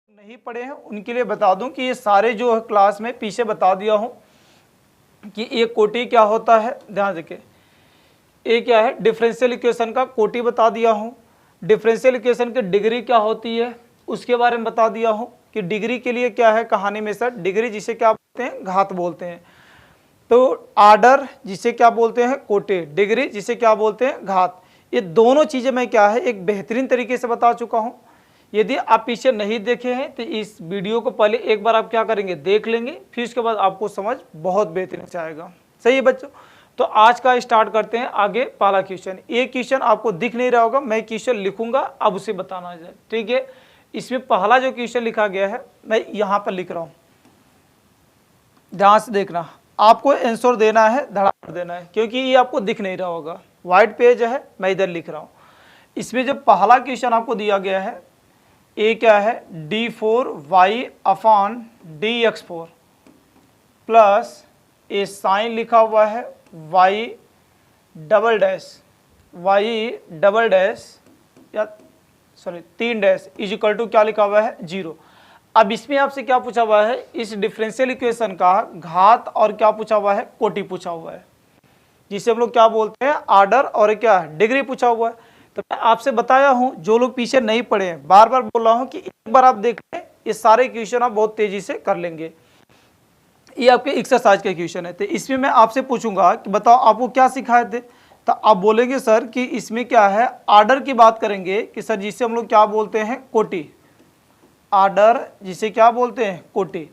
नहीं पढ़े हैं उनके लिए बता दूं कि ये सारे जो है क्लास में पीछे बता दिया हूं कि एक कोटि क्या होता है। ध्यान रखिए, ये क्या है, डिफरेंशियल इक्वेशन का कोटि बता दिया हूं। डिफरेंशियल इक्वेशन की डिग्री क्या होती है उसके बारे में बता दिया हूं कि डिग्री के लिए क्या है कहानी में सर, डिग्री जिसे क्या बोलते हैं, घात बोलते हैं। तो आर्डर जिसे क्या बोलते हैं, कोटि, डिग्री जिसे क्या बोलते हैं, घात। ये दोनों चीजें मैं क्या है एक बेहतरीन तरीके से बता चुका हूं। यदि आप पीछे नहीं देखे हैं तो इस वीडियो को पहले एक बार आप क्या करेंगे, देख लेंगे, फिर उसके बाद आपको समझ बहुत बेहतरीन से आएगा। सही है बच्चों, तो आज का स्टार्ट करते हैं आगे पहला क्वेश्चन। ये क्वेश्चन आपको दिख नहीं रहा होगा, मैं क्वेश्चन लिखूंगा, अब उसे बताना है, ठीक है। इसमें पहला जो क्वेश्चन लिखा गया है मैं यहाँ पर लिख रहा हूँ, ध्यान से देखना, आपको आंसर देना है, धड़ाधड़ देना है, क्योंकि ये आपको दिख नहीं रहा होगा, व्हाइट पेज है, मैं इधर लिख रहा हूँ। इसमें जो पहला क्वेश्चन आपको दिया गया है ये क्या है, d4y अपॉन dx4 प्लस ये साइन लिखा हुआ है y डबल डैश या sorry 3 dash is equal to क्या लिखा हुआ है, 0। अब इसमें आपसे क्या पूछा हुआ है, इस डिफरेंशियल इक्वेशन का घात और क्या पूछा हुआ है, कोटि पूछा हुआ है, जिसे हम लोग क्या बोलते हैं, आर्डर और क्या डिग्री पूछा हुआ है। तो मैं आपसे बताया हूं, जो लोग पीछे नहीं पढ़े हैं, बार बार बोल रहा हूं कि एक बार आप देख लें, ये सारे क्वेश्चन आप बहुत तेजी से कर लेंगे। ये आपके एक्सरसाइज के क्वेश्चन है। तो इसमें मैं आपसे पूछूंगा कि बताओ आपको क्या सिखाए थे, तो आप बोलेंगे सर कि इसमें क्या है, आर्डर की बात करेंगे कि सर जिसे हम लोग क्या बोलते हैं, कोटि, आर्डर जिसे क्या बोलते हैं, कोटि।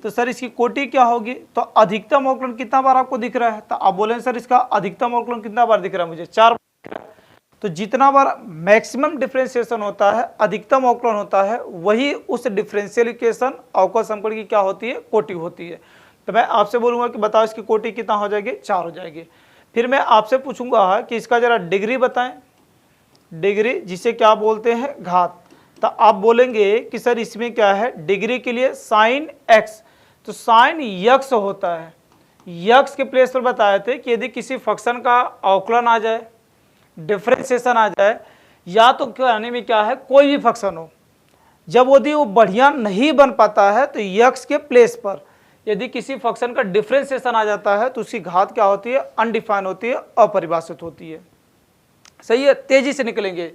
तो सर इसकी कोटि क्या होगी, तो अधिकतम अवकलन कितना बार आपको दिख रहा है, तो आप बोलेंगे सर इसका अधिकतम अवकलन कितना बार दिख रहा है, मुझे 4 बार दिख रहा है। तो जितना बार मैक्सिमम डिफरेंशिएशन होता है, अधिकतम अवकलन होता है, वही उस डिफरेंशियल इक्वेशन अवकल समीकरण की क्या होती है, कोटि होती है। तो मैं आपसे बोलूंगा कि बताओ इसकी कोटि कितना हो जाएगी, 4 हो जाएगी। फिर मैं आपसे पूछूंगा कि इसका जरा डिग्री बताएं, डिग्री जिसे क्या बोलते हैं, घात। तो आप बोलेंगे कि सर इसमें क्या है, डिग्री के लिए साइन एक्स, तो साइन यक्स होता है, यक्स के प्लेस पर बताए थे कि यदि किसी फंक्शन का अवकलन आ जाए, डिफरेंशिएशन आ जाए, या तो कहने में क्या है कोई भी फंक्शन हो, जब यदि वो बढ़िया नहीं बन पाता है तो यक्स के प्लेस पर यदि किसी फंक्शन का डिफरेंशिएशन आ जाता है तो उसकी घात क्या होती है, अनडिफाइन होती है, अपरिभाषित होती है। सही है, तेजी से निकलेंगे।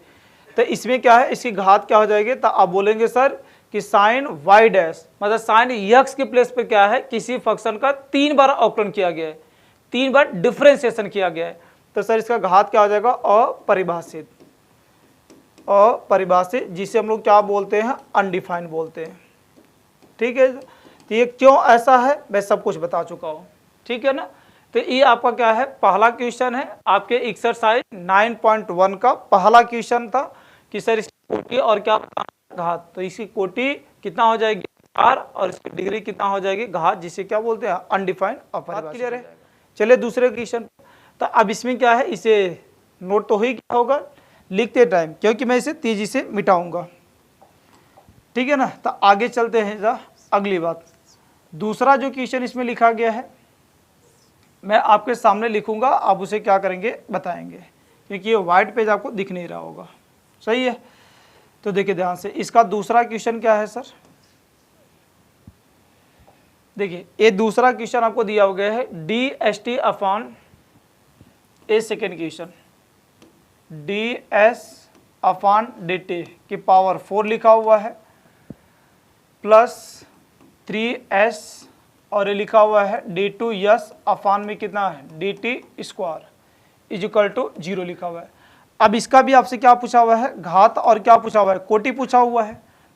तो इसमें क्या है, इसकी घात क्या हो जाएगी, तो आप बोलेंगे सर कि साइन वाई डैश, मतलब साइन यक्स के प्लेस पे क्या है, किसी फंक्शन का 3 बार अवकलन किया गया है, 3 बार डिफरेंशिएशन किया गया है, तो सर इसका घात क्या हो जाएगा, अपरिभाषित, अपरिभाषित, जिसे हम लोग क्या बोलते हैं, अनडिफाइंड बोलते हैं। ठीक है, तो ये क्यों ऐसा है मैं सब कुछ बता चुका हूँ, ठीक है ना। तो ये आपका क्या है, पहला क्वेश्चन है आपके एक्सरसाइज 9.1 का पहला क्वेश्चन था कि सर इसकी कोटि और क्या घात। तो इसकी कोटि कितना हो जाएगी, 4, और इसकी डिग्री कितना हो जाएगी, घात, जिसे क्या बोलते हैं, अनडिफाइंड, अपरिभाषित। क्लियर है, चलिए दूसरे क्वेश्चन। तो अब इसमें क्या है, इसे नोट तो ही क्या होगा लिखते टाइम, क्योंकि मैं इसे तेजी से मिटाऊंगा, ठीक है ना। तो आगे चलते हैं जरा अगली बात। दूसरा जो क्वेश्चन इसमें लिखा गया है मैं आपके सामने लिखूंगा, आप उसे क्या करेंगे, बताएंगे, क्योंकि ये व्हाइट पेज आपको दिख नहीं रहा होगा। सही है, तो देखिए ध्यान से, इसका दूसरा क्वेश्चन क्या है सर, देखिए ये दूसरा क्वेश्चन आपको दिया हो गया है, d s t upon a, second question d s upon d t की पावर 4 लिखा हुआ है, प्लस 3s और ये लिखा हुआ है d2s अपॉन में कितना है, dt square is equal to 0 लिखा हुआ है। अब इसका भी आपसे क्या पूछा हुआ है, घात और क्या पूछा हुआ है, कोटि पूछा हुआ है।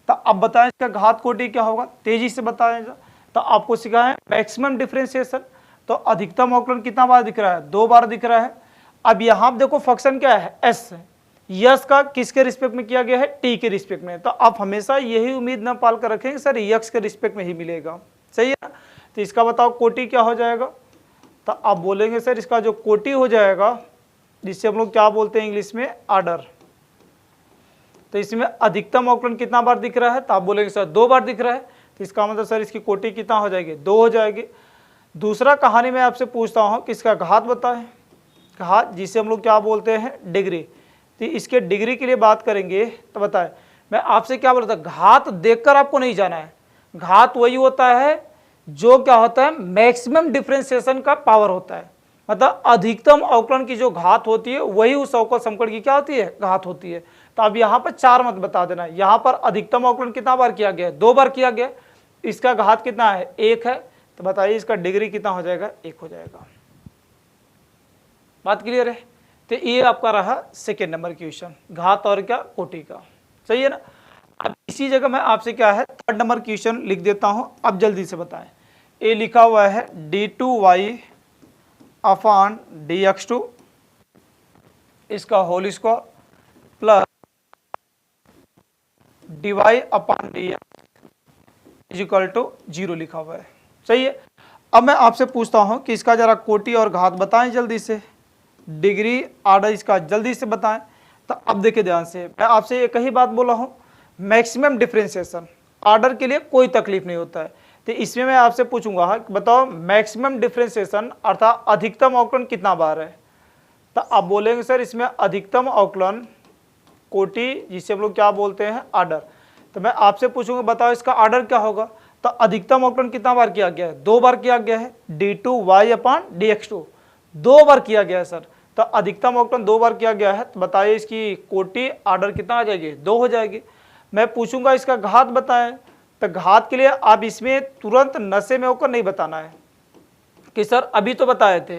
तो अब बताएं इसका घात कोटि क्या होगा, तेजी से बताएं। तो आपको सिखाएं मैक्सिमम डिफरेंशिएशन, तो अधिकतम अवकलन कितना बार दिख रहा है, 2 बार दिख रहा है। अब यहाँ देखो फंक्शन क्या है, s है, यस का किसके रिस्पेक्ट में किया गया है, टी के रिस्पेक्ट में। तो आप हमेशा यही उम्मीद न पाल कर रखेंगे सर यक्स के रिस्पेक्ट में ही मिलेगा, सही है ना। तो इसका बताओ कोटि क्या हो जाएगा, तो आप बोलेंगे सर इसका जो कोटि हो जाएगा, जिससे हम लोग क्या बोलते हैं इंग्लिश में, आर्डर। तो इसमें अधिकतम अवकलन कितना बार दिख रहा है, तो आप बोलेंगे सर 2 बार दिख रहा है, तो इसका मतलब सर इसकी कोटि कितना हो जाएगी, 2 हो जाएगी। दूसरा कहानी में आपसे पूछता हूँ कि इसका घात बताएं, घात जिसे हम लोग क्या बोलते हैं, डिग्री। तो इसके डिग्री के लिए बात करेंगे तो बताएं मैं आपसे क्या बोल रहा था, घात देखकर आपको नहीं जाना है। घात वही होता है जो क्या होता है, मैक्सिमम डिफरेंशिएशन का पावर होता है। मतलब अधिकतम अवकलन की जो घात होती है वही उस अवकल समीकरण की क्या होती है, घात होती है। तो अब यहाँ पर 4 मत बता देना। यहाँ पर अधिकतम अवकलन कितना बार किया गया है, 2 बार किया गया। इसका घात कितना है, 1 है। तो बताइए इसका डिग्री कितना हो जाएगा, 1 हो जाएगा। बात क्लियर है। तो ये आपका रहा सेकेंड नंबर क्वेश्चन, घात और क्या, कोटि का। सही है ना। अब इसी जगह मैं आपसे क्या है, थर्ड नंबर क्वेश्चन लिख देता हूं। अब जल्दी से बताएं। ये लिखा हुआ है d2y अपॉन dx2 इसका whole square plus dy upon dx equal to 0 लिखा हुआ है। सही है। अब मैं आपसे पूछता हूं कि इसका जरा कोटि और घात बताएं जल्दी से, डिग्री आर्डर इसका जल्दी से बताएं। तो अब देखिए ध्यान से, मैं आपसे एक ही बात बोला हूं, मैक्सिमम डिफरेंशिएशन आर्डर के लिए कोई तकलीफ नहीं होता है। तो इसमें मैं आपसे पूछूंगा बताओ मैक्सिमम डिफरेंशिएशन अर्थात अधिकतम अवकलन कितना बार है। तो आप बोलेंगे सर इसमें अधिकतम अवकलन कोटि जिसे हम लोग क्या बोलते हैं, आर्डर। तो मैं आपसे पूछूंगा बताओ इसका आर्डर क्या होगा। तो अधिकतम अवकलन कितना बार किया गया है, 2 बार किया गया है, d2y अपॉन dx2 2 बार किया गया है सर। तो अधिकतम अवकलन 2 बार किया गया है। तो बताइए इसकी कोटि आर्डर कितना आ जाएगी, 2 हो जाएगी। मैं पूछूंगा इसका घात बताएं। तो घात के लिए आप इसमें तुरंत नशे में होकर नहीं बताना है कि सर अभी तो बताए थे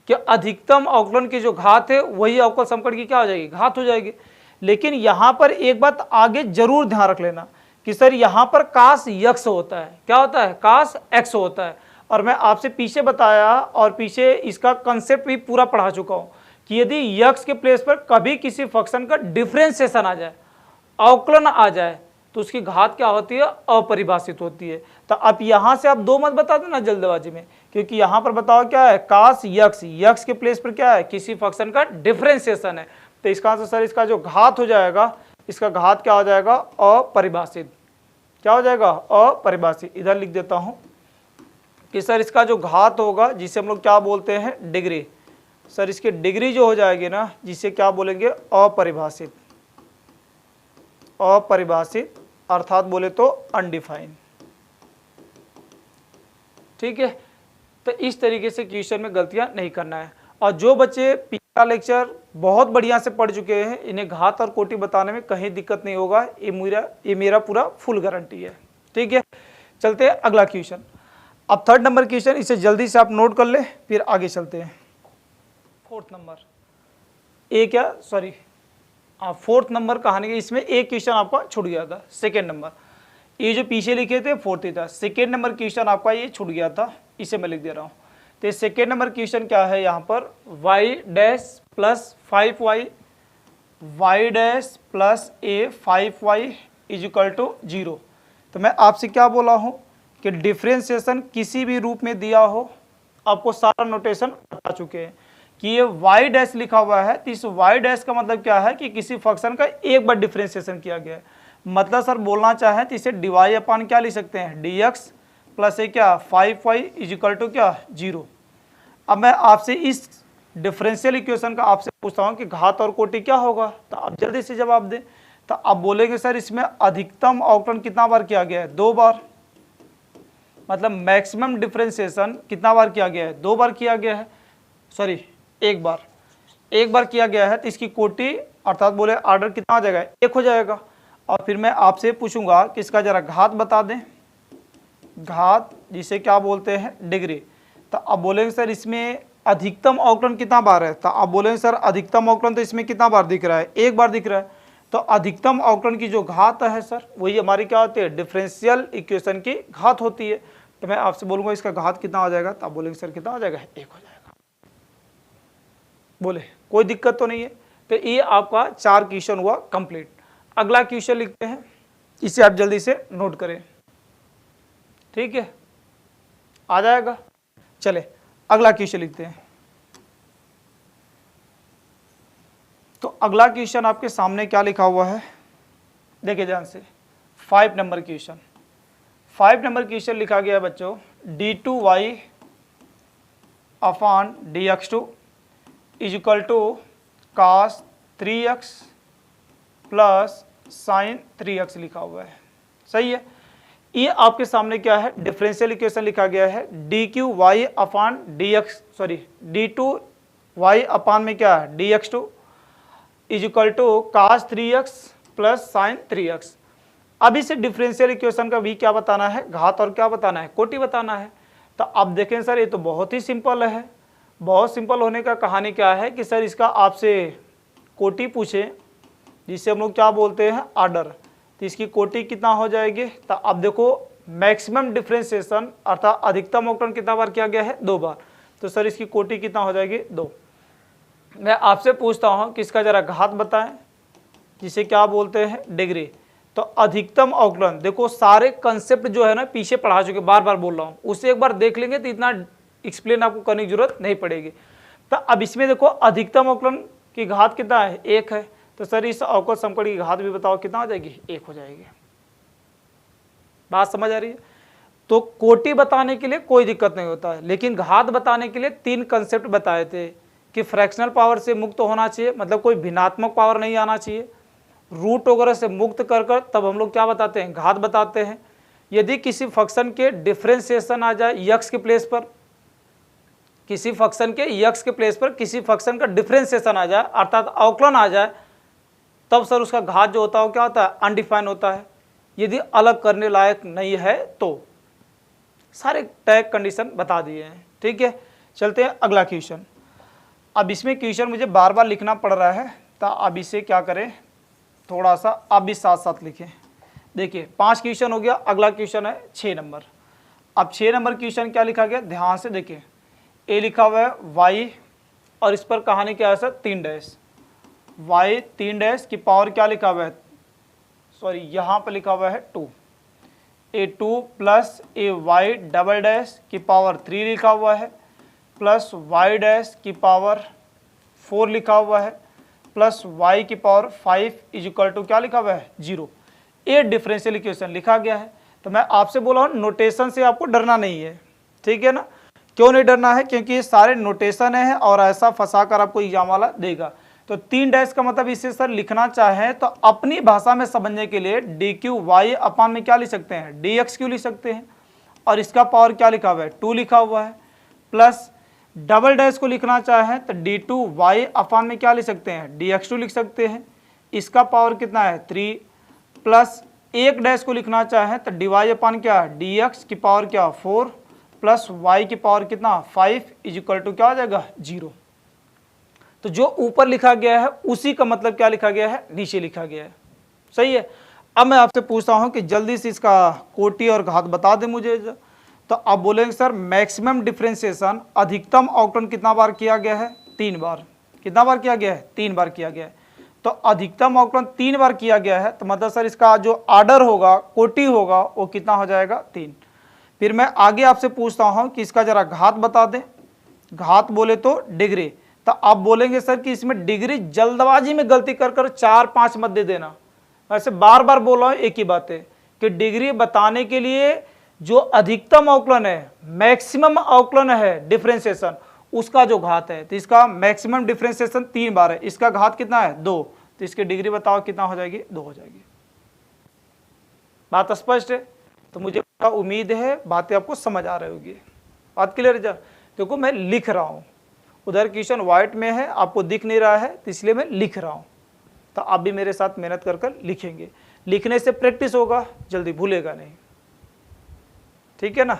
कि अधिकतम अवकलन की जो घात है वही अवकल समीकरण की क्या हो जाएगी, घात हो जाएगी। लेकिन यहां पर एक बात आगे जरूर ध्यान रख लेना कि सर यहां पर कास यक्स होता है, क्या होता है, कास एक्स होता है। और मैं आपसे पीछे बताया और पीछे इसका कंसेप्ट भी पूरा पढ़ा चुका हूं कि यदि यक्स के प्लेस पर कभी किसी फंक्शन का डिफरेंशिएशन आ जाए, अवकलन आ जाए, तो उसकी घात क्या होती है, अपरिभाषित होती है। तो अब यहां से आप 2 मत बता देना जल्दबाजी में, क्योंकि यहां पर बताओ क्या है, कास यक्स, यक्स के प्लेस पर क्या है, किसी फंक्शन का डिफरेंशिएशन है। तो इसका आंसर सर इसका जो घात हो जाएगा, इसका घात क्या हो जाएगा, अपरिभाषित। क्या हो जाएगा, अपरिभाषित। इधर लिख देता हूं कि सर इसका जो घात होगा जिसे हम लोग क्या बोलते हैं, डिग्री। सर इसकी डिग्री जो हो जाएगी ना, जिसे क्या बोलेंगे, अपरिभाषित। अपरिभाषित अर्थात बोले तो अनडिफाइंड। ठीक है। तो इस तरीके से क्वेश्चन में गलतियां नहीं करना है। और जो बच्चे पिछला लेक्चर बहुत बढ़िया से पढ़ चुके हैं, इन्हें घात और कोटि बताने में कहीं दिक्कत नहीं होगा, ये मेरा पूरा फुल गारंटी है। ठीक है। चलते हैं अगला क्वेश्चन। अब थर्ड नंबर क्वेश्चन, इसे जल्दी से आप नोट कर ले, फिर आगे चलते हैं। फोर्थ नंबर फोर्थ नंबर कहानी के इसमें एक क्वेश्चन आपका छूट गया था, सेकेंड नंबर। ये जो पीछे लिखे थे फोर्थ ही था, सेकेंड नंबर क्वेश्चन आपका ये छूट गया था, इसे मैं लिख दे रहा हूँ। तो सेकेंड नंबर क्वेश्चन क्या है, यहाँ पर y dash plus 5y y dash plus a 5y is equal to 0। तो मैं आपसे क्या बोला हूँ कि डिफ्रेंशिएशन किसी भी रूप में दिया हो, आपको सारा नोटेशन बता चुके हैं कि ये y डैश लिखा हुआ है। तो इस y डैश का मतलब क्या है कि किसी फंक्शन का एक बार डिफ्रेंशिएशन किया गया है। मतलब सर बोलना चाहें तो इसे dy अपान क्या लिख सकते हैं, dx प्लस ए क्या 5y इज इक्वल टू क्या 0। अब मैं आपसे इस डिफरेंशियल इक्वेशन का आपसे पूछता हूँ कि घात और कोटि क्या होगा। तो आप जल्दी से जवाब दें। तो आप बोलेंगे सर इसमें अधिकतम अवकलन कितना बार किया गया है, 2 बार। मतलब मैक्सिमम डिफरेंशिएशन कितना बार किया गया है, 2 बार किया गया है, सॉरी 1 बार, 1 बार किया गया है। तो इसकी कोटि अर्थात बोले आर्डर कितना हो जाएगा, 1 हो जाएगा। और फिर मैं आपसे पूछूंगा कि इसका जरा घात बता दें, घात जिसे क्या बोलते हैं, डिग्री। तो आप बोलेंगे सर इसमें अधिकतम अवकलन कितना बार है। तो आप बोलेंगे सर अधिकतम अवकलन तो इसमें कितना बार दिख रहा है, 1 बार दिख रहा है। तो अधिकतम अवकलन की जो घात है सर वही हमारी क्या होती है, डिफरेंशियल इक्वेशन की घात होती है। तो मैं आपसे बोलूंगा इसका घात कितना हो जाएगा। तो आप बोलेंगे सर कितना हो जाएगा, 1 हो जाएगा। बोले कोई दिक्कत तो नहीं है। तो ये आपका 4 क्वेश्चन हुआ कंप्लीट। अगला क्वेश्चन लिखते हैं, इसे आप जल्दी से नोट करें। ठीक है, आ जाएगा। चले अगला क्वेश्चन लिखते हैं। तो अगला क्वेश्चन आपके सामने क्या लिखा हुआ है, देखिए ध्यान से। 5 नंबर क्वेश्चन, 5 नंबर क्वेश्चन लिखा गया है बच्चों, d2y upon dx2 is equal to cos 3x plus sine 3x लिखा हुआ है। सही है। ये आपके सामने क्या है, डिफरेंशियल इक्वेशन लिखा गया है d q y upon d x, sorry d two y upon में क्या है d x two is equal to cos 3x plus sine 3x। अब इसे डिफरेंशियल इक्वेशन का भी क्या बताना है, घात और क्या बताना है, कोटि बताना है। तो अब देखें सर ये तो बहुत ही सिंपल है। बहुत सिंपल होने का कहानी क्या है कि सर इसका आपसे कोटि पूछे जिसे हम लोग क्या बोलते हैं आर्डर, तो इसकी कोटि कितना हो जाएगी। तो अब देखो मैक्सिमम डिफरेंशिएशन अर्थात अधिकतम अवकलन कितना बार किया गया है, 2 बार। तो सर इसकी कोटि कितना हो जाएगी 2। मैं आपसे पूछता हूँ कि इसका जरा घात बताएं जिसे क्या बोलते हैं डिग्री। तो अधिकतम अवकलन देखो सारे कंसेप्ट जो है ना पीछे पढ़ा चुके, बार बार बोल रहा हूँ, उसे एक बार देख लेंगे तो इतना एक्सप्लेन आपको करने की जरूरत नहीं पड़ेगी। तो अब इसमें देखो अधिकतम अवकलन की घात कितना है 1 है। तो सर इस अवकल समीकरण की घात भी बताओ कितना हो जाएगी 1 हो जाएगी। बात समझ आ रही है। तो कोटि बताने के लिए कोई दिक्कत नहीं होता है, लेकिन घात बताने के लिए 3 कंसेप्ट बताए थे कि फ्रैक्शनल पावर से मुक्त होना चाहिए, मतलब कोई भिन्नात्मक पावर नहीं आना चाहिए, रूट वगैरह से मुक्त कर कर तब हम लोग क्या बताते हैं घात बताते हैं। यदि किसी फंक्शन के डिफरेंशिएशन आ जाए यक्स के प्लेस पर, किसी फंक्शन के यक्स के प्लेस पर किसी फंक्शन का डिफरेंशिएशन आ जाए अर्थात अवकलन आ जाए, तब सर उसका घात जो होता है वो क्या होता है अनडिफाइन होता है, यदि अलग करने लायक नहीं है तो। सारे टैग कंडीशन बता दिए हैं। ठीक है, चलते हैं अगला क्वेश्चन। अब इसमें क्वेश्चन मुझे बार बार लिखना पड़ रहा है, तो अब इसे क्या करें थोड़ा सा आप भी साथ साथ लिखें। देखिए 5 क्वेश्चन हो गया, अगला क्वेश्चन है 6 नंबर। अब 6 नंबर क्वेश्चन क्या लिखा गया, ध्यान से देखिए। ए लिखा हुआ है वाई और इस पर कहानी क्या है सर 3 डैश, वाई 3 डैश की पावर क्या लिखा हुआ है, सॉरी यहाँ पर लिखा हुआ है 2, a2 plus a Y double dash की पावर 3 लिखा हुआ है, प्लस वाई डैश की पावर 4 लिखा हुआ है, प्लस y की पावर 5 इज इक्वल टू क्या लिखा हुआ है 0। ये डिफरेंशियल इक्वेशन लिखा गया है। तो मैं आपसे बोला हूँ नोटेशन से आपको डरना नहीं है, ठीक है ना। क्यों नहीं डरना है, क्योंकि ये सारे नोटेशन है और ऐसा फंसा कर आपको एग्जाम वाला देगा। तो 3 डैश का मतलब इसे सर लिखना चाहें तो अपनी भाषा में समझने के लिए डी क्यू वाई अपान में क्या लिख सकते हैं डी एक्स क्यू लिख सकते हैं, और इसका पावर क्या लिखा हुआ है 2 लिखा हुआ है, प्लस डबल डैश को लिखना चाहें तो डी टू वाई अपान में क्या लिख सकते हैं डी एक्स टू लिख सकते हैं, इसका पावर कितना है 3, प्लस एक डैश को लिखना चाहें तो डी वाई अपान क्या है डी एक्स की पावर क्या 4 प्लस वाई की पावर कितना 5 इज इक्वल टू क्या हो जाएगा 0। तो जो ऊपर लिखा गया है उसी का मतलब क्या लिखा गया है नीचे लिखा गया है। सही है। अब मैं आपसे पूछता हूं कि जल्दी से इसका कोटि और घात बता दें मुझे। तो आप बोलेंगे सर मैक्सिमम डिफरेंशिएशन अधिकतम अवकलन कितना बार किया गया है 3 बार। कितना बार किया गया है 3 बार किया गया है। तो अधिकतम अवकलन 3 बार किया गया है, तो मतलब सर इसका जो आर्डर होगा कोटि होगा वो कितना हो जाएगा 3। फिर मैं आगे आपसे पूछता हूं कि इसका जरा घात बता दें। घात बोले तो डिग्री। तो आप बोलेंगे सर कि इसमें डिग्री जल्दबाजी में गलती कर कर 4-5 मत दे देना। वैसे बार बार बोल रहा हूं एक ही बात है कि डिग्री बताने के लिए जो अधिकतम अवकलन है मैक्सिमम अवकलन है डिफरेंशिएशन उसका जो घात है, तो इसका मैक्सिमम डिफरेंशिएशन 3 बार है, इसका घात कितना है 2, तो इसकी डिग्री बताओ कितना हो जाएगी 2 हो जाएगी। बात स्पष्ट है। तो मुझे उम्मीद है बातें आपको समझ आ रही होगी। बात क्लियर है। देखो मैं लिख रहा हूँ, उधर क्वेश्चन व्हाइट में है आपको दिख नहीं रहा है तो इसलिए मैं लिख रहा हूँ। तो आप भी मेरे साथ मेहनत कर कर लिखेंगे, लिखने से प्रैक्टिस होगा, जल्दी भूलेगा नहीं। ठीक है ना।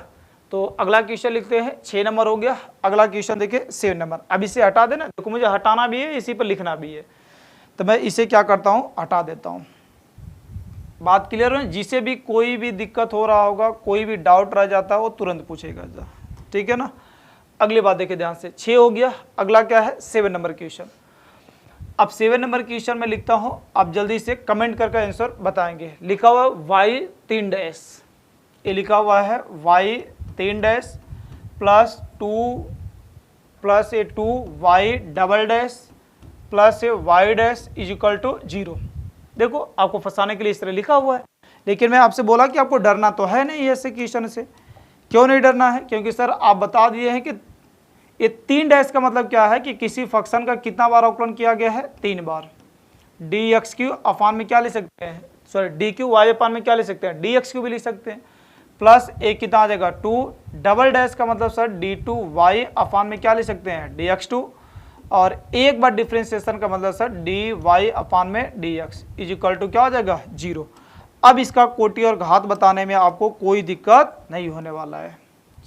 तो अगला क्वेश्चन लिखते हैं 6 नंबर हो गया। अगला क्वेश्चन देखिए 7 नंबर। अब इसे हटा देना, देखो मुझे हटाना भी है इसी पर लिखना भी है, तो मैं इसे क्या करता हूँ हटा देता हूँ। बात क्लियर है। जिसे भी कोई भी दिक्कत हो रहा होगा, कोई भी डाउट रह जाता है वो तुरंत पूछेगा। ठीक है ना। अगली बात देखिए ध्यान से। 6 हो गया। अगला क्या है 7 नंबर क्वेश्चन। अब 7 नंबर क्वेश्चन में लिखता हूँ, आप जल्दी से कमेंट करके आंसर बताएंगे। लिखा हुआ वाई 3 डैश, ये लिखा हुआ है y 3 dash plus 2 plus a 2 y double dash plus a y dash is equal to 0। देखो आपको फंसाने के लिए इस तरह लिखा हुआ है, लेकिन मैं आपसे बोला कि आपको डरना तो है नहीं ऐसे क्वेश्चन से। क्यों नहीं डरना है, क्योंकि सर आप बता दिए हैं कि ये 3 डैश का मतलब क्या है कि किसी फंक्शन का कितना बार अवकलन किया गया है 3 बार। डी एक्स क्यू अपान में क्या ले सकते हैं, sorry D q y upon में क्या ले सकते हैं, डी एक्स क्यू भी लिख सकते हैं, प्लस एक कितना आ जाएगा 2 डबल डैश का मतलब sir D two y upon में क्या ले सकते हैं, डी एक्स टू, और एक बार डिफ्रेंसिएशन का मतलब सर डी वाई अपान में d x is equal to क्या हो जाएगा 0। अब इसका कोटि और घात बताने में आपको कोई दिक्कत नहीं होने वाला है,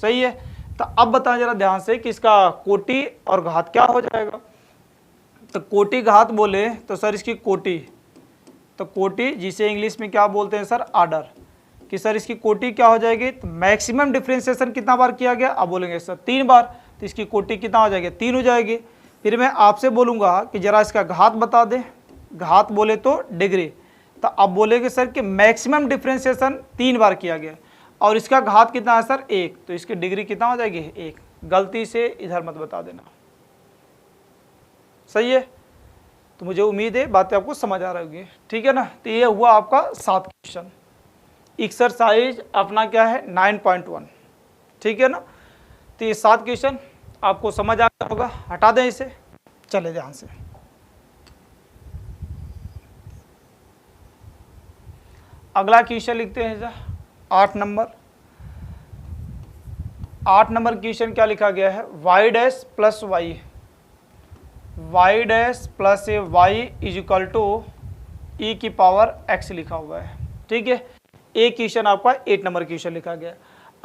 सही है। तो अब बताएं जरा ध्यान से कि इसका कोटि और घात क्या हो जाएगा। तो कोटि घात बोले तो सर इसकी कोटि, तो कोटि जिसे इंग्लिश में क्या बोलते हैं सर, आर्डर, कि सर इसकी कोटि क्या हो जाएगी, तो मैक्सिमम डिफ्रेंसिएशन कितना बार किया गया, अब बोलेंगे सर 3 बार, तो इसकी कोटि कितना हो जाएगी, 3 हो जाएगी। फिर मैं आपसे बोलूँगा कि जरा इसका घात बता दें, घात बोले तो डिग्री, तो अब बोलेंगे सर कि मैक्सिमम डिफ्रेंसिएशन 3 बार किया गया और इसका घात कितना है सर 1, तो इसकी डिग्री कितना हो जाएगी 1। गलती से इधर मत बता देना, सही है। तो मुझे उम्मीद है बातें आपको समझ आ रही होगी, ठीक है ना। तो ये हुआ आपका 7 क्वेश्चन। एक्सरसाइज अपना क्या है 9.1, ठीक है ना। तो ये 7 क्वेश्चन आपको समझ आ गया होगा, हटा दें इसे, चले ध्यान से। अगला क्वेश्चन लिखते हैं सर 8 नंबर। 8 नंबर क्वेश्चन क्या लिखा गया है, y dash plus y, y dash plus y is equal to e की पावर एक्स लिखा हुआ है, ठीक है। एक क्वेश्चन आपका 8 नंबर क्वेश्चन लिखा गया।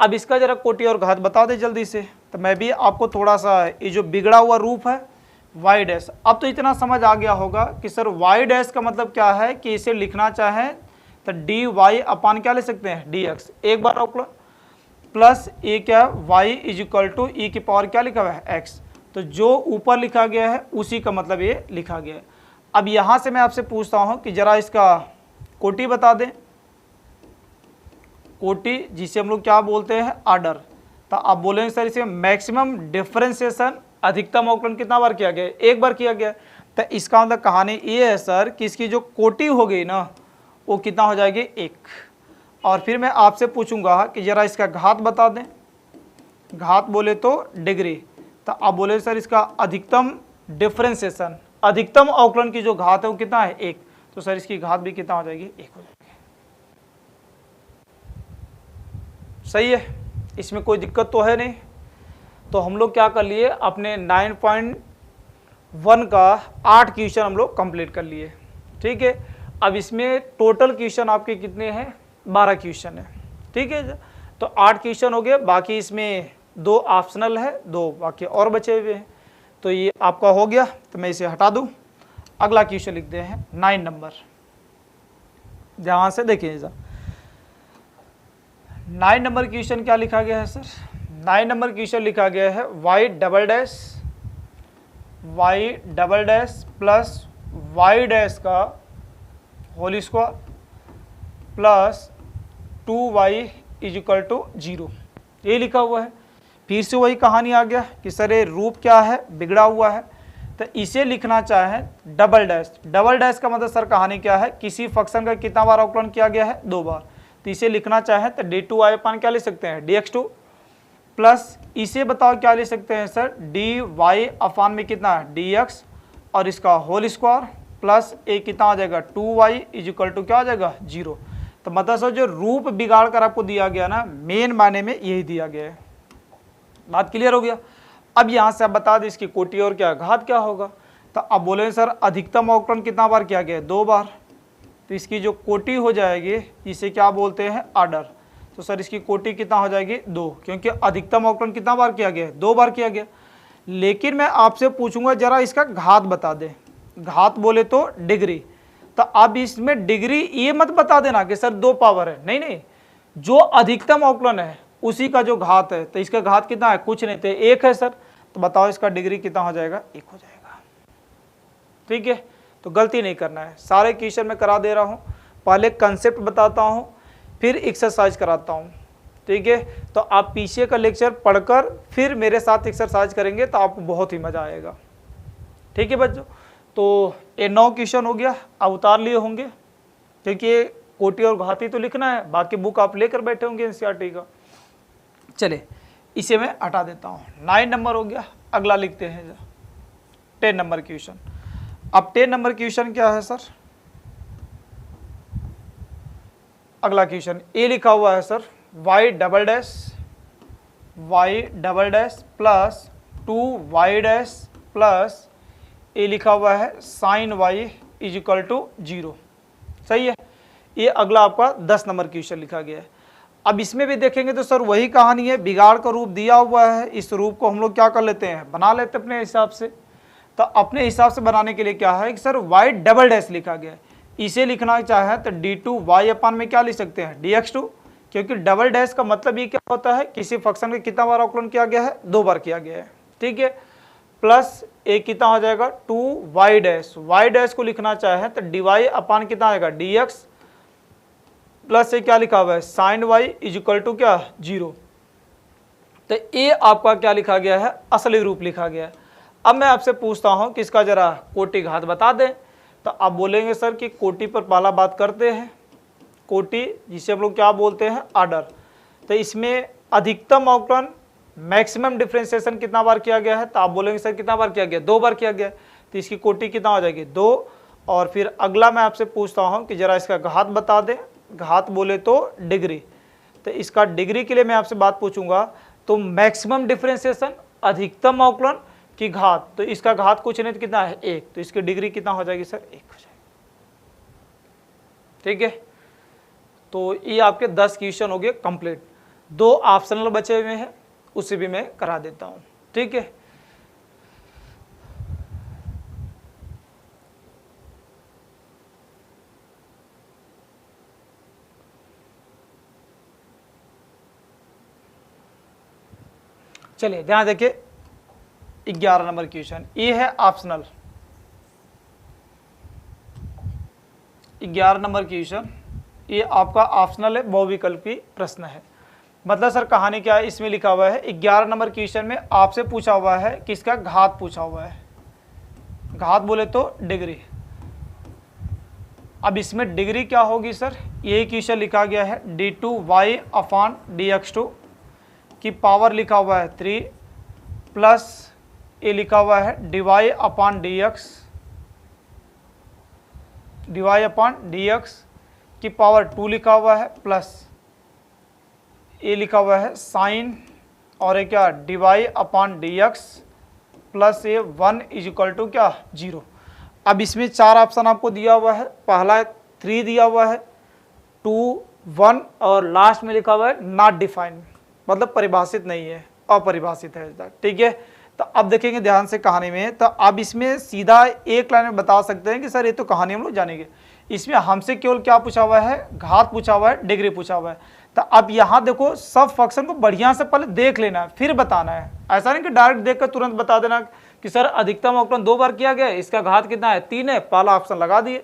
अब इसका जरा कोटि और घात बता दे जल्दी से। तो मैं भी आपको थोड़ा सा ये जो बिगड़ा हुआ रूप है वाई डैश, अब तो इतना समझ आ गया होगा कि सर वाई डैश का मतलब क्या है, कि इसे लिखना चाहें तो डी वाई अपान क्या ले सकते हैं, डी एक्स, एक बार रोक लो, प्लस ए क्या Y is equal to e की पावर क्या लिखा हुआ है एक्स। तो जो ऊपर लिखा गया है उसी का मतलब ये लिखा गया है। अब यहाँ से मैं आपसे पूछता हूँ कि जरा इसका कोटि बता दें, कोटि जिसे हम लोग क्या बोलते हैं, आर्डर। तो आप बोलेंगे सर इसे मैक्सिमम डिफरेंशिएशन अधिकतम अवकलन कितना बार किया गया, एक बार किया गया। तो इसका मतलब कहानी ये है सर कि इसकी जो कोटि हो गई ना वो कितना हो जाएगी 1। और फिर मैं आपसे पूछूंगा कि जरा इसका घात बता दें, घात बोले तो डिग्री। तो आप बोले सर इसका अधिकतम डिफरेंशिएशन, अधिकतम अवकलन की जो घात है वो कितना है 1, तो सर इसकी घात भी कितना हो जाएगी 1 हो जाएगी, सही है। इसमें कोई दिक्कत तो है नहीं। तो हम लोग क्या कर लिए, अपने 9.1 का 8 क्वेश्चन हम लोग कंप्लीट कर लिए, ठीक है। अब इसमें टोटल क्वेश्चन आपके कितने हैं, 12 क्वेश्चन है, ठीक है। तो 8 क्वेश्चन हो गए, बाकी इसमें 2 ऑप्शनल है, 2 बाकी और बचे हुए हैं। तो ये आपका हो गया, तो मैं इसे हटा दूं। अगला क्वेश्चन लिखते हैं 9 नंबर, ध्यान से देखिए सर। 9 नंबर क्वेश्चन क्या लिखा गया है सर, 9 नंबर क्वेश्चन लिखा गया है y double dash plus y dash का whole square plus 2y is equal to 0, ये लिखा हुआ है। फिर से वही कहानी आ गया कि सर ये रूप क्या है, बिगड़ा हुआ है। तो इसे लिखना चाहें डबल डैश, डबल डैश का मतलब सर कहानी क्या है, किसी फंक्शन का कितना बार अवकलन किया गया है, 2 बार। तो इसे लिखना चाहें तो डी टू वाई अपान क्या ले सकते हैं, डी एक्स टू, प्लस इसे बताओ क्या ले सकते हैं सर, डी वाई अपान में कितना है डी एक्स और इसका होल स्क्वायर प्लस ए कितना आ जाएगा 2y इज इक्वल टू क्या आ जाएगा 0। तो मतलब सर जो रूप बिगाड़ कर आपको दिया गया ना, मेन मायने में यही दिया गया है। बात क्लियर हो गया। अब यहाँ से आप बता दें इसकी कोटि और क्या घात क्या होगा। तो अब बोले सर अधिकतम अवकलन कितना बार किया गया, 2 बार। तो इसकी जो कोटि हो जाएगी इसे क्या बोलते हैं, आर्डर। तो सर इसकी कोटि कितना हो जाएगी 2, क्योंकि अधिकतम अवकलन कितना बार किया गया, 2 बार किया गया। लेकिन मैं आपसे पूछूंगा जरा इसका घात बता दें, घात बोले तो डिग्री। तो अब इसमें डिग्री ये मत बता देना कि सर 2 पावर है, नहीं नहीं, जो अधिकतम अवकलन है उसी का जो घात है। तो इसका घात कितना है, कुछ नहीं थे 1 है सर। तो बताओ इसका डिग्री कितना हो जाएगा, 1 हो जाएगा, ठीक है। तो गलती नहीं करना है, सारे क्वेश्चन में करा दे रहा हूँ, पहले कंसेप्ट बताता हूँ फिर एक्सरसाइज कराता हूँ, ठीक है। तो आप पीछे का लेक्चर पढ़कर फिर मेरे साथ एक्सरसाइज करेंगे तो आपको बहुत ही मजा आएगा, ठीक है बच्चों। तो ये 9 क्वेश्चन हो गया, आप उतार लिए होंगे क्योंकि कोटि और घाती तो लिखना है, बाकी बुक आप लेकर बैठे होंगे एनसीईआरटी का। चले इसे मैं हटा देता हूँ, 9 नंबर हो गया। अगला लिखते हैं 10 नंबर क्वेश्चन। अब 10 नंबर क्वेश्चन क्या है सर, अगला क्वेश्चन ए लिखा हुआ है sir y double dash plus 2y dash plus a लिखा हुआ है sine y is equal to 0। सही है, ये अगला आपका 10 नंबर क्वेश्चन लिखा गया है। अब इसमें भी देखेंगे तो सर वही कहानी है, बिगाड़ का रूप दिया हुआ है, इस रूप को हम लोग क्या कर लेते हैं, बना लेते हैं अपने हिसाब से। तो अपने हिसाब से बनाने के लिए क्या है कि सर y डबल डैश लिखा गया है, इसे लिखना चाहे तो d2y अपान में क्या लिख सकते हैं dx2, क्योंकि डबल डैश का मतलब ये क्या होता है, किसी फंक्शन का कितना बार अवकलन किया गया है, 2 बार किया गया है। ठीक है, प्लस एक कितना हो जाएगा 2y डैश, y डैश को लिखना चाहे तो dy अपान कितना आएगा dx प्लस से क्या लिखा हुआ है sine y is equal to क्या 0। तो ये आपका क्या लिखा गया है, असली रूप लिखा गया है। अब मैं आपसे पूछता हूं कि इसका जरा कोटि घात बता दें, तो आप बोलेंगे सर कि कोटि पर पहला बात करते हैं, कोटि जिसे हम लोग क्या बोलते हैं आर्डर। तो इसमें अधिकतम अवकलन मैक्सिमम डिफरेंशिएशन कितना बार किया गया है, तो आप बोलेंगे सर कितना बार किया गया, 2 बार किया गया। तो इसकी कोटि कितना हो जाएगी 2। और फिर अगला मैं आपसे पूछता हूं कि जरा इसका घात बता दें, घात बोले तो डिग्री। तो इसका डिग्री के लिए मैं आपसे बात पूछूंगा, तो मैक्सिमम डिफरेंशिएशन अधिकतम अवकलन की घात, तो इसका घात कुछ नहीं तो कितना है 1, तो इसकी डिग्री कितना हो जाएगी सर 1 हो जाएगी। ठीक है, तो ये आपके 10 क्वेश्चन हो गए कंप्लीट। 2 ऑप्शनल बचे हुए हैं, उसे भी मैं करा देता हूं। ठीक है, चलिए ध्यान देखिए 11 नंबर क्वेश्चन, ये है ऑप्शनल। 11 नंबर क्वेश्चन ये आपका ऑप्शनल है, बहुविकल्पी प्रश्न है। मतलब सर कहानी क्या है, इसमें लिखा हुआ है 11 नंबर क्वेश्चन में आपसे पूछा हुआ है कि इसका घात पूछा हुआ है, घात बोले तो डिग्री। अब इसमें डिग्री क्या होगी सर, यही क्वेश्चन लिखा गया है d2y अपान dx2 की पावर लिखा हुआ है 3 प्लस ये लिखा हुआ है dy अपान dx की पावर 2 लिखा हुआ है प्लस ये लिखा हुआ है साइन और ये क्या dy अपान dx प्लस ये 1 इज इक्वल टू क्या 0। अब इसमें 4 ऑप्शन आपको दिया हुआ है, पहला 3 दिया हुआ है, 2 1 और लास्ट में लिखा हुआ है नॉट डिफाइंड, मतलब परिभाषित नहीं है, अपरिभाषित है। ठीक है, तो अब देखेंगे ध्यान से कहानी में, तो अब इसमें सीधा एक लाइन में बता सकते हैं कि सर ये तो कहानी हम लोग जानेंगे। इसमें हमसे केवल क्या पूछा हुआ है, घात पूछा हुआ है, डिग्री पूछा हुआ है। तो अब यहाँ देखो सब फंक्शन को बढ़िया से पहले देख लेना है, फिर बताना है। ऐसा नहीं कि डायरेक्ट देखकर तुरंत बता देना कि सर अधिकतम अवकलन 2 बार किया गया, इसका घात कितना है 3 है, पहला ऑप्शन लगा दिए,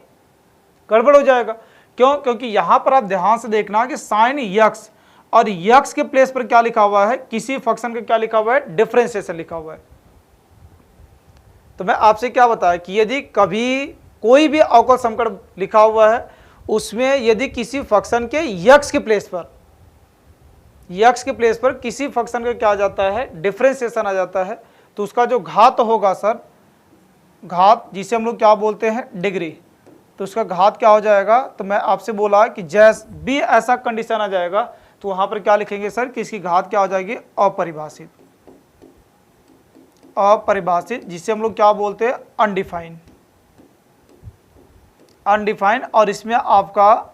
गड़बड़ हो जाएगा। क्यों, क्योंकि यहाँ पर आप ध्यान से देखना कि साइन यक्स और यक्स के प्लेस पर क्या लिखा हुआ है, किसी फंक्शन का क्या लिखा हुआ है, डिफरेंशिएशन लिखा हुआ है। तो मैं आपसे क्या बताया कि यदि कभी कोई भी अवकल समीकरण लिखा हुआ है, उसमें यदि किसी फंक्शन के यक्स के प्लेस पर किसी फंक्शन का क्या आ जाता है, डिफरेंशिएशन आ जाता है, तो उसका जो घात होगा सर, घात जिसे हम लोग क्या बोलते हैं डिग्री, तो उसका घात क्या हो जाएगा। तो मैं आपसे बोला कि जैस भी ऐसा कंडीशन आ जाएगा तो वहां पर क्या लिखेंगे सर कि इसकी घात क्या हो जाएगी अपरिभाषित, अपरिभाषित जिसे हम लोग क्या बोलते हैं अनडिफाइंड, अनडिफाइंड। और इसमें आपका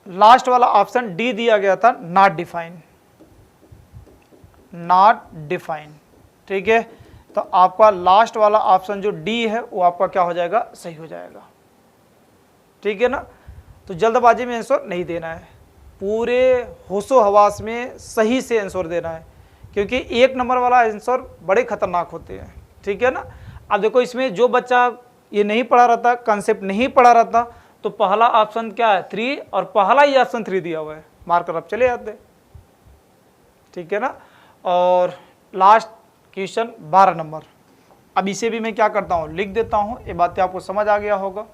लास्ट वाला ऑप्शन डी दिया गया था नॉट डिफाइंड, नॉट डिफाइंड। ठीक है, तो आपका लास्ट वाला ऑप्शन जो डी है वो आपका क्या हो जाएगा, सही हो जाएगा। ठीक है ना, तो जल्दबाजी में आंसर नहीं देना है, पूरे होशो हवास में सही से आंसर देना है, क्योंकि 1 नंबर वाला आंसर बड़े खतरनाक होते हैं। ठीक है ना, अब देखो इसमें जो बच्चा ये नहीं पढ़ा रहता, कंसेप्ट नहीं पढ़ा रहता, तो पहला ऑप्शन क्या है 3 और पहला ही ऑप्शन 3 दिया हुआ है, मार्कर अब चले जाते। ठीक है ना, और लास्ट क्वेश्चन 12 नंबर, अब इसे भी मैं क्या करता हूँ लिख देता हूँ, ये बातें आपको समझ आ गया होगा।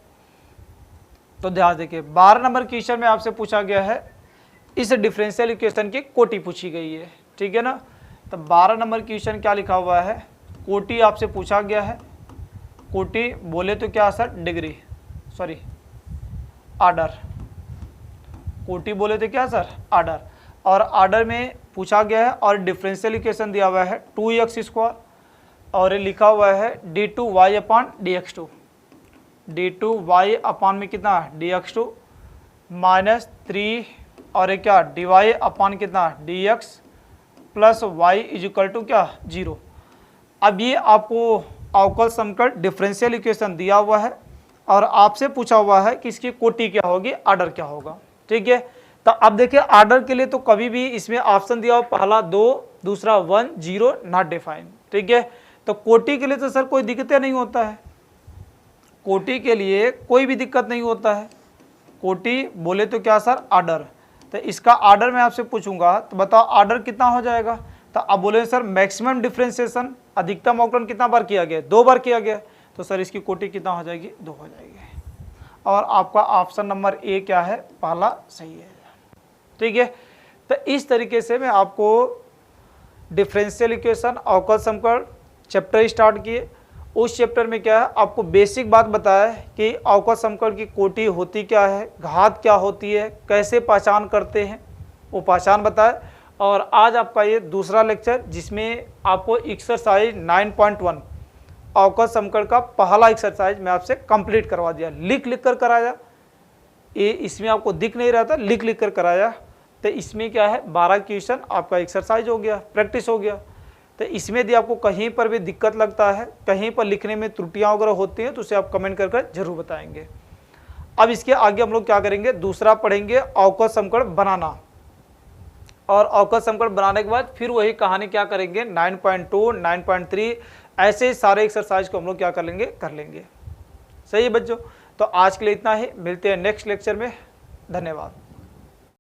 तो ध्यान देखिए 12 नंबर क्वेश्चन में आपसे पूछा गया है, इस डिफरेंशियल इक्वेशन की कोटि पूछी गई है। ठीक है ना, तो 12 नंबर क्वेश्चन क्या लिखा हुआ है, कोटि आपसे पूछा गया है। कोटि बोले तो क्या सर डिग्री, सॉरी आर्डर, कोटि बोले थे क्या सर, आर्डर, और आर्डर में पूछा गया है और डिफरेंशियल इक्वेशन दिया हुआ है 2x² और ये लिखा हुआ है d2y अपान dx2, d2y अपान में कितना dx2 माइनस 3 और ये क्या dy अपान कितना dx plus y is equal to क्या 0। अब ये आपको अवकल समीकरण डिफरेंशियल इक्वेशन दिया हुआ है और आपसे पूछा हुआ है कि इसकी कोटि क्या होगी, आर्डर क्या होगा। ठीक है, तो अब देखिए आर्डर के लिए तो कभी भी इसमें ऑप्शन दिया हुआ पहला 2, दूसरा 1, 0 नॉट डिफाइंड। ठीक है, तो कोटि के लिए तो सर कोई दिक्कत नहीं होता है, कोटि के लिए कोई भी दिक्कत नहीं होता है। कोटि बोले तो क्या सर, आर्डर, तो इसका आर्डर मैं आपसे पूछूंगा तो बताओ आर्डर कितना हो जाएगा। तो अब बोले सर मैक्सिमम डिफरेंशिएशन अधिकतम अवकलन कितना बार किया गया, 2 बार किया गया, तो सर इसकी कोटि कितना हो जाएगी, 2 हो जाएगी। और आपका ऑप्शन नंबर ए क्या है, पहला सही है। ठीक है, तो इस तरीके से मैं आपको डिफरेंशियल इक्वेशन अवकल समीकरण चैप्टर स्टार्ट किए। उस चैप्टर में क्या है आपको बेसिक बात बताया है कि अवकल समीकरण की कोटि होती क्या है, घात क्या होती है, कैसे पहचान करते हैं, वो पहचान बताया। और आज आपका ये दूसरा लेक्चर जिसमें आपको एक्सरसाइज 9.1 अवकल समीकरण का पहला एक्सरसाइज मैं आपसे कंप्लीट करवा दिया, लिख कर कराया। ये इसमें आपको दिख नहीं रहा था, लिख कर कराया। तो इसमें क्या है 12 क्वेश्चन आपका एक्सरसाइज हो गया, प्रैक्टिस हो गया। तो इसमें यदि आपको कहीं पर भी दिक्कत लगता है, कहीं पर लिखने में त्रुटियां वगैरह होती हैं तो उसे आप कमेंट कर जरूर बताएंगे। अब इसके आगे हम लोग क्या करेंगे, दूसरा पढ़ेंगे अवकल समीकरण बनाना, और अवकल समीकरण बनाने के बाद फिर वही कहानी क्या करेंगे 9.2, 9.3 ऐसे सारे एक्सरसाइज को हम लोग क्या कर लेंगे। सही है बच्चों, तो आज के लिए इतना ही, मिलते हैं नेक्स्ट लेक्चर में, धन्यवाद।